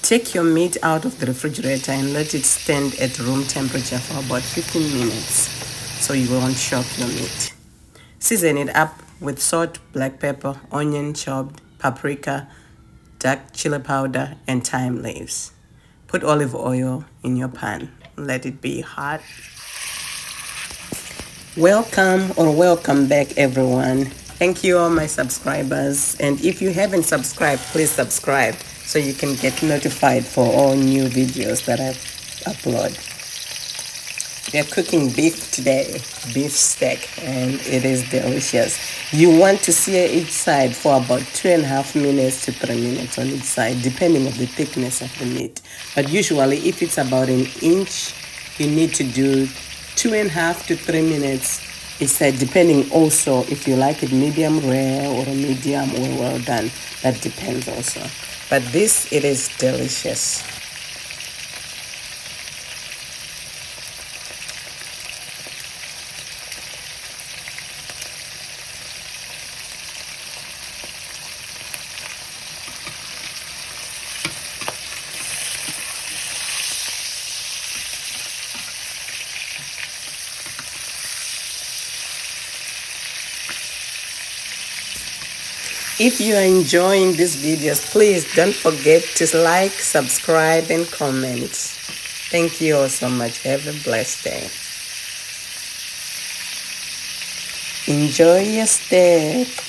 Take your meat out of the refrigerator and let it stand at room temperature for about 15 minutes so you won't shock your meat. Season it up with salt, black pepper, onion chopped, paprika, dark chili powder, and thyme leaves. Put olive oil in your pan. Let it be hot. Welcome back, everyone. Thank you, all my subscribers. And if you haven't subscribed, please subscribe so you can get notified for all new videos that I upload. We are cooking beef today, beef steak, and it is delicious. You want to sear each side for about 2.5 minutes to 3 minutes on each side, depending on the thickness of the meat. But usually, if it's about an inch, you need to do 2.5 to 3 minutes. It's depending also if you like it medium rare or medium or well done. That depends also. But this, it is delicious. If you are enjoying these videos, please don't forget to like, subscribe, and comment. Thank you all so much. Have a blessed day. Enjoy your steak.